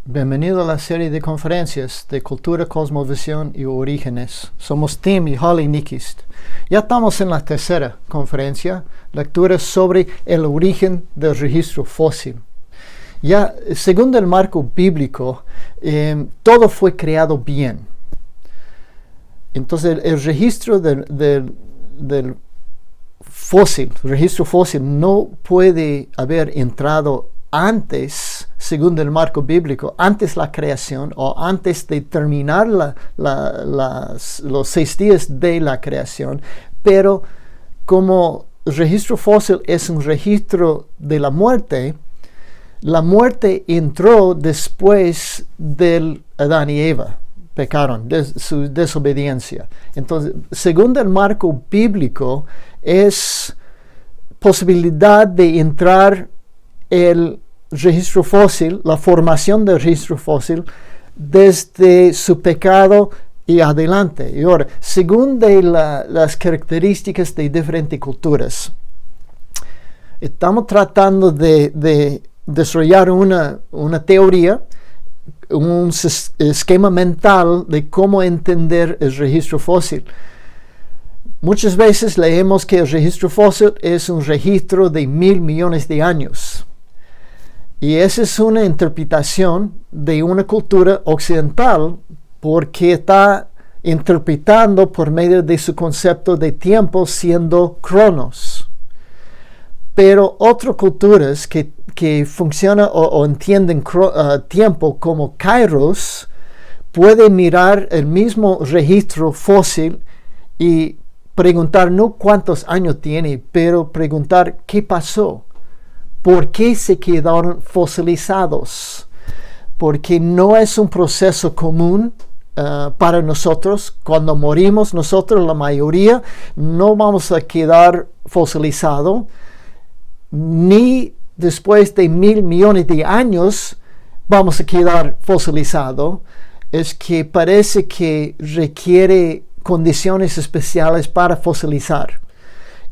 Bienvenido a la serie de conferencias de Cultura, Cosmovisión y Orígenes. Somos Tim y Holly Nikist. Ya estamos en la tercera conferencia, lectura sobre el origen del registro fósil. Ya, según el marco bíblico, todo fue creado bien. Entonces, el registro del registro fósil no puede haber entrado antes, según el marco bíblico, antes la creación o antes de terminar los 6 días de la creación, pero como el registro fósil es un registro de la muerte entró después del Adán y Eva, pecaron, de su desobediencia. Entonces, según el marco bíblico, es posibilidad de entrar el registro fósil, la formación del registro fósil, desde su pecado y adelante. Y ahora, según las características de diferentes culturas, estamos tratando de desarrollar una teoría, un esquema mental de cómo entender el registro fósil. Muchas veces leemos que el registro fósil es un registro de 1,000 millones de años. Y esa es una interpretación de una cultura occidental porque está interpretando por medio de su concepto de tiempo siendo cronos. Pero otras culturas que funcionan o entienden tiempo como kairos pueden mirar el mismo registro fósil y preguntar no cuántos años tiene, pero preguntar qué pasó. ¿Por qué se quedaron fosilizados? Porque no es un proceso común para nosotros. Cuando morimos, nosotros, la mayoría, no vamos a quedar fosilizados, ni después de 1,000 millones de años vamos a quedar fosilizados. Es que parece que requiere condiciones especiales para fosilizar.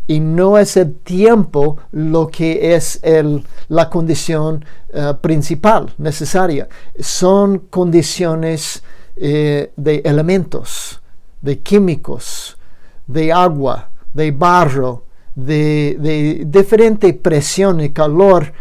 Y no es el tiempo lo que es la condición principal, necesaria. Son condiciones de elementos, de químicos, de agua, de barro, de diferente presión y calor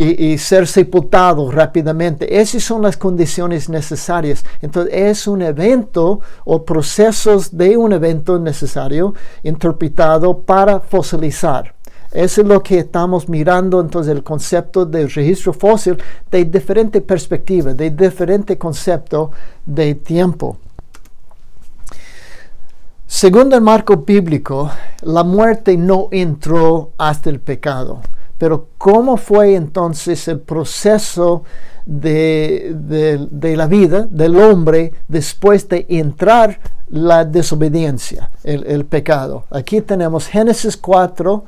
y ser sepultado rápidamente. Esas son las condiciones necesarias. Entonces es un evento o procesos de un evento necesario interpretado para fosilizar. Eso es lo que estamos mirando. Entonces el concepto del registro fósil de diferente perspectiva, de diferente concepto de tiempo. Según el marco bíblico, la muerte no entró hasta el pecado. Pero ¿cómo fue entonces el proceso de la vida del hombre después de entrar la desobediencia, el pecado? Aquí tenemos Génesis 4,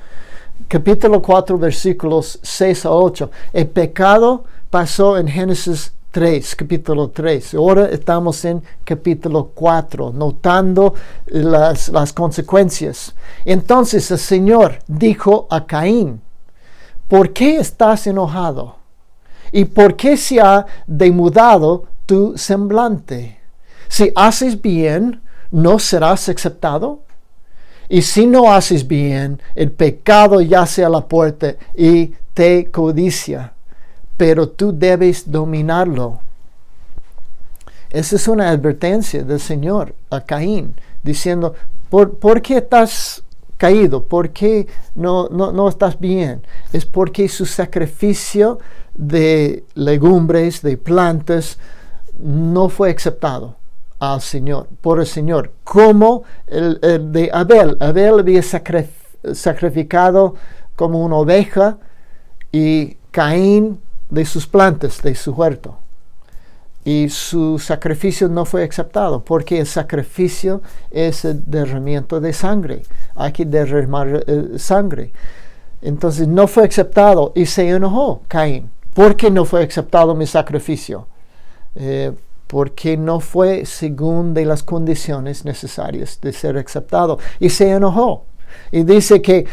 capítulo 4, versículos 6 a 8. El pecado pasó en Génesis 3, capítulo 3. Ahora estamos en capítulo 4, notando las consecuencias. Entonces el Señor dijo a Caín: ¿por qué estás enojado? ¿Y por qué se ha demudado tu semblante? Si haces bien, ¿no serás aceptado? Y si no haces bien, el pecado yace a la puerta y te codicia, pero tú debes dominarlo. Esa es una advertencia del Señor a Caín, diciendo: ¿por qué estás caído? ¿Por qué no estás bien? Es porque su sacrificio de legumbres, de plantas, no fue aceptado al Señor, por el Señor, como el de Abel. Abel había sacrificado como una oveja y Caín de sus plantas, de su huerto. Y su sacrificio no fue aceptado, porque el sacrificio es el derramamiento de sangre. Hay que derramar sangre. Entonces no fue aceptado y se enojó Caín. ¿Por qué no fue aceptado mi sacrificio? Porque no fue según de las condiciones necesarias de ser aceptado. Y se enojó. Y dice que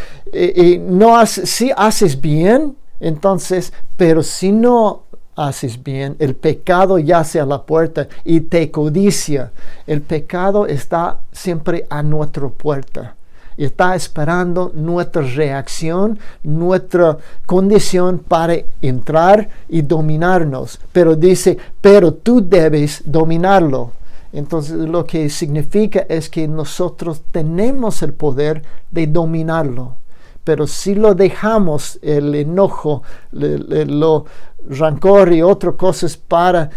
si haces bien, entonces, pero si no haces bien, el pecado yace a la puerta y te codicia. El pecado está siempre a nuestra puerta y está esperando nuestra reacción, nuestra condición para entrar y dominarnos. Pero dice, pero tú debes dominarlo. Entonces lo que significa es que nosotros tenemos el poder de dominarlo. Pero si lo dejamos, el enojo, lo rancor y otras cosas para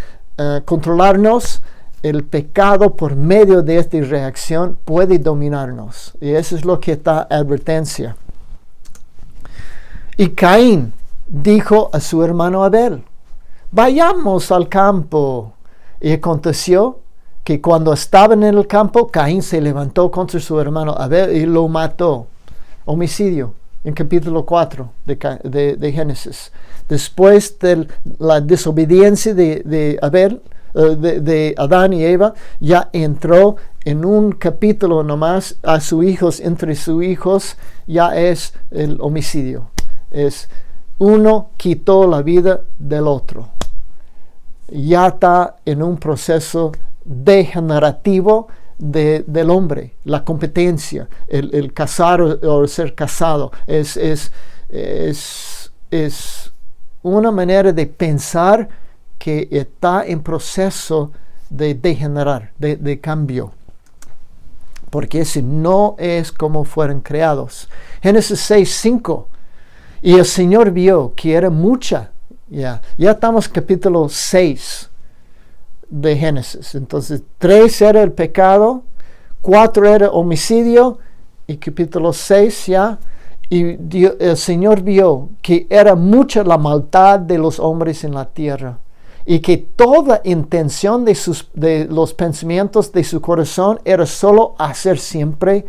controlarnos, el pecado por medio de esta reacción puede dominarnos. Y eso es lo que está advertencia. Y Caín dijo a su hermano Abel, vayamos al campo. Y aconteció que cuando estaban en el campo, Caín se levantó contra su hermano Abel y lo mató. Homicidio, en capítulo 4 de Génesis. Después de la desobediencia de Abel, de Adán y Eva, ya entró en un capítulo nomás a sus hijos, entre sus hijos, ya es el homicidio. Es uno quitó la vida del otro. Ya está en un proceso degenerativo del hombre, la competencia, el casar o ser casado, es una manera de pensar que está en proceso de degenerar, de cambio, porque ese no es como fueron creados. Génesis 6:5, y el Señor vio que era mucha, ya estamos en capítulo 6 de Génesis. Entonces 3 era el pecado, 4 era homicidio, y capítulo 6 ya, y el Señor vio que era mucha la maldad de los hombres en la tierra, y que toda intención de los pensamientos de su corazón era solo hacer siempre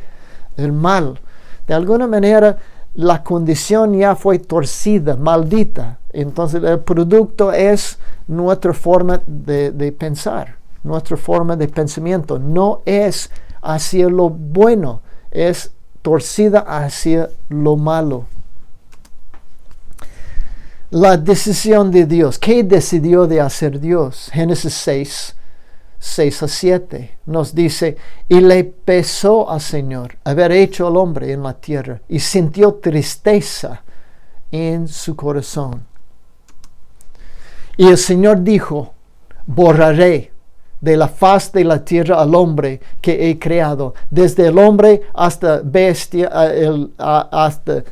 el mal. De alguna manera la condición ya fue torcida, maldita. Entonces el producto es nuestra forma de pensar, nuestra forma de pensamiento. No es hacia lo bueno, es torcida hacia lo malo. La decisión de Dios. ¿Qué decidió de hacer Dios? Génesis 6:6-7 nos dice, y le pesó al Señor haber hecho al hombre en la tierra, y sintió tristeza en su corazón. Y el Señor dijo, borraré de la faz de la tierra al hombre que he creado, desde el hombre hasta bestia,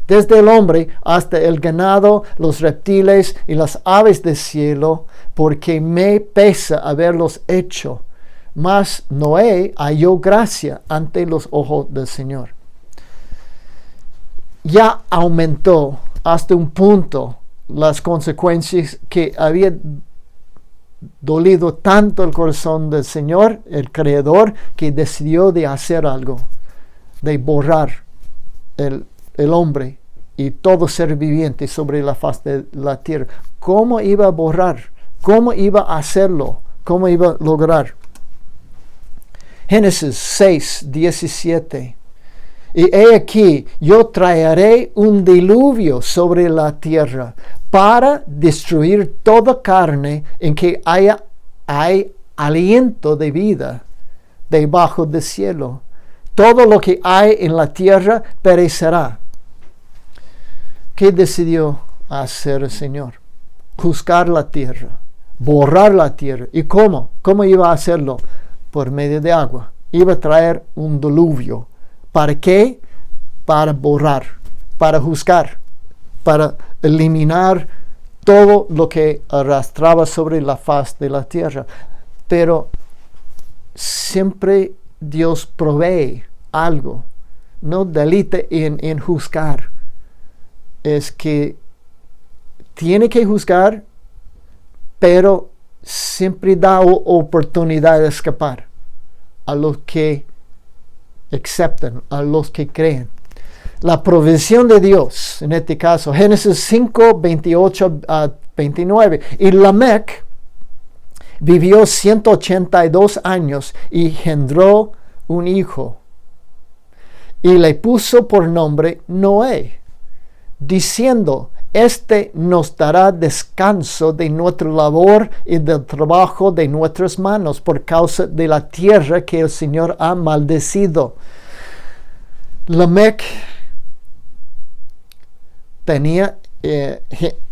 desde el hombre hasta el ganado, los reptiles y las aves del cielo, porque me pesa haberlos hecho. Mas Noé halló gracia ante los ojos del Señor. Ya aumentó hasta un punto las consecuencias que había dolido tanto el corazón del Señor, el Creador, que decidió de hacer algo, de borrar el hombre y todo ser viviente sobre la faz de la tierra. ¿Cómo iba a borrar? ¿Cómo iba a hacerlo? ¿Cómo iba a lograr? Génesis 6:17. Y he aquí, yo traeré un diluvio sobre la tierra para destruir toda carne en que hay aliento de vida debajo del cielo. Todo lo que hay en la tierra perecerá. ¿Qué decidió hacer el Señor? Juzgar la tierra, borrar la tierra. ¿Y cómo? ¿Cómo iba a hacerlo? Por medio de agua. Iba a traer un diluvio. ¿Para qué? Para borrar, para juzgar, para eliminar todo lo que arrastraba sobre la faz de la tierra. Pero siempre Dios provee algo. No delite en juzgar. Es que tiene que juzgar, pero siempre da oportunidad de escapar a los que aceptan, a los que creen. La provisión de Dios, en este caso, Génesis 5:28-29. Y Lamec vivió 182 años y engendró un hijo. Y le puso por nombre Noé, diciendo, Este nos dará descanso de nuestra labor y del trabajo de nuestras manos por causa de la tierra que el Señor ha maldecido. Lamec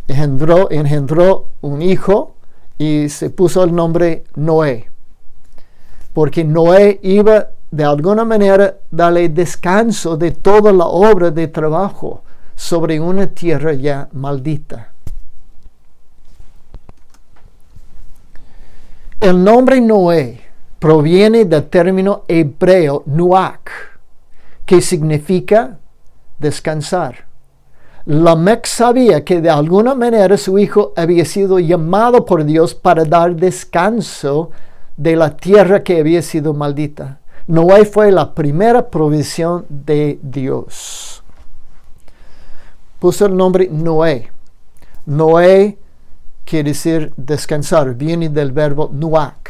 engendró un hijo y se puso el nombre Noé, porque Noé iba de alguna manera darle descanso de toda la obra de trabajo sobre una tierra ya maldita. El nombre Noé proviene del término hebreo nuach, que significa descansar. Lamec sabía que de alguna manera su hijo había sido llamado por Dios para dar descanso de la tierra que había sido maldita. Noé fue la primera provisión de Dios. Puso el nombre Noé. Noé quiere decir descansar, viene del verbo nuach.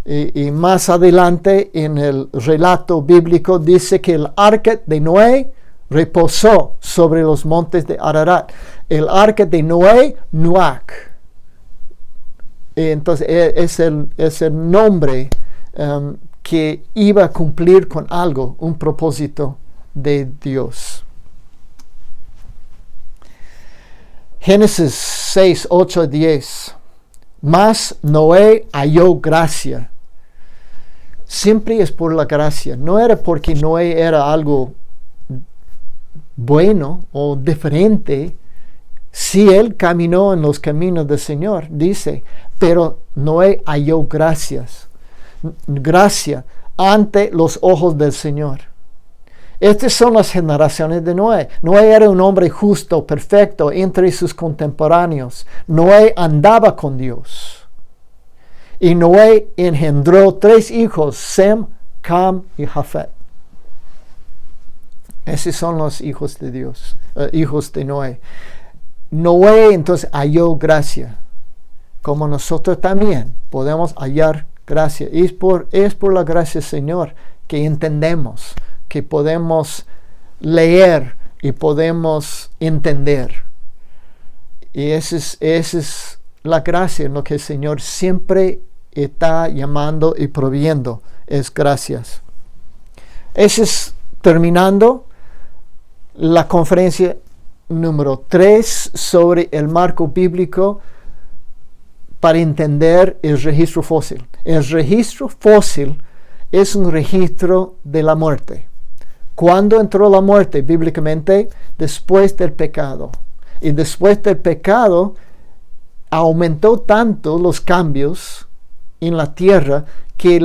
Y más adelante en el relato bíblico dice que el arca de Noé reposó sobre los montes de Ararat. El arca de Noé, nuach. Entonces es el nombre que iba a cumplir con algo, un propósito de Dios. Génesis 6, 8, 10. Mas Noé halló gracia. Siempre es por la gracia. No era porque Noé era algo bueno o diferente. Si él caminó en los caminos del Señor, dice, pero Noé halló gracia ante los ojos del Señor. Estas son las generaciones de Noé. Noé era un hombre justo, perfecto, entre sus contemporáneos. Noé andaba con Dios. Y Noé engendró 3 hijos, Sem, Cam y Jafet. Esos son los hijos de Dios, hijos de Noé. Noé entonces halló gracia, como nosotros también podemos hallar gracia. Y es por la gracia del Señor que entendemos, que podemos leer y podemos entender. Y esa es la gracia en lo que el Señor siempre está llamando y proviendo, es gracias. Esa es terminando la conferencia número 3 sobre el marco bíblico para entender el registro fósil. El registro fósil es un registro de la muerte. ¿Cuándo entró la muerte bíblicamente? Después del pecado. Y después del pecado aumentó tanto los cambios en la tierra que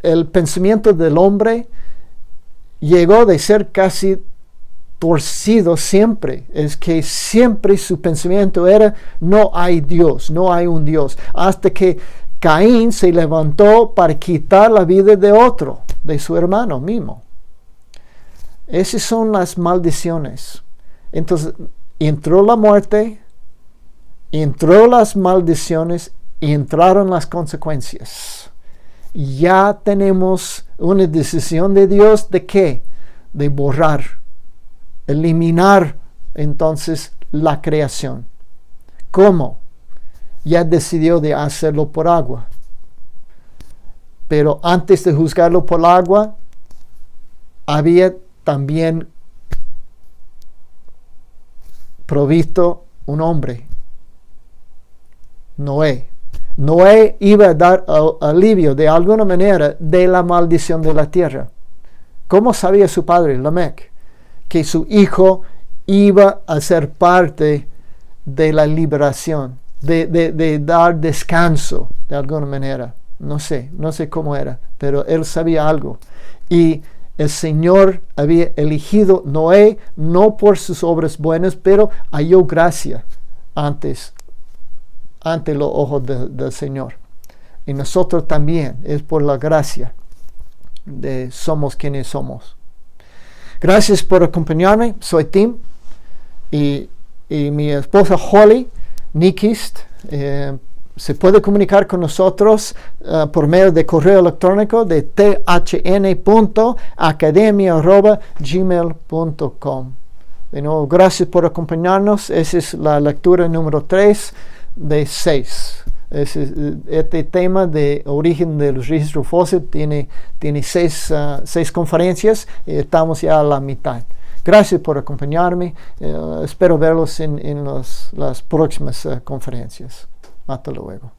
el pensamiento del hombre llegó de ser casi torcido siempre. Es que siempre su pensamiento era: no hay Dios, no hay un Dios. Hasta que Caín se levantó para quitar la vida de otro, de su hermano mismo. Esas son las maldiciones. Entonces entró la muerte, entró las maldiciones y entraron las consecuencias. Ya tenemos una decisión de Dios de ¿qué? De borrar, eliminar entonces la creación. ¿Cómo? Ya decidió de hacerlo por agua. Pero antes de juzgarlo por agua, había también provisto un hombre, Noé. Noé iba a dar alivio de alguna manera de la maldición de la tierra. ¿Cómo sabía su padre, Lamec, que su hijo iba a ser parte de la liberación, de dar descanso de alguna manera? No sé cómo era, pero él sabía algo. Y el Señor había elegido Noé no por sus obras buenas, pero halló gracia ante los ojos del Señor. Y nosotros también, es por la gracia de somos quienes somos. Gracias por acompañarme. Soy Tim y mi esposa Holly Nikist. Se puede comunicar con nosotros por medio de correo electrónico de thn.academia@gmail.com. De nuevo, gracias por acompañarnos. Esa es la lectura número 3 de 6. Este tema de origen de los registros fósiles tiene 6 conferencias y estamos ya a la mitad. Gracias por acompañarme. Espero verlos en las próximas conferencias. Hasta luego.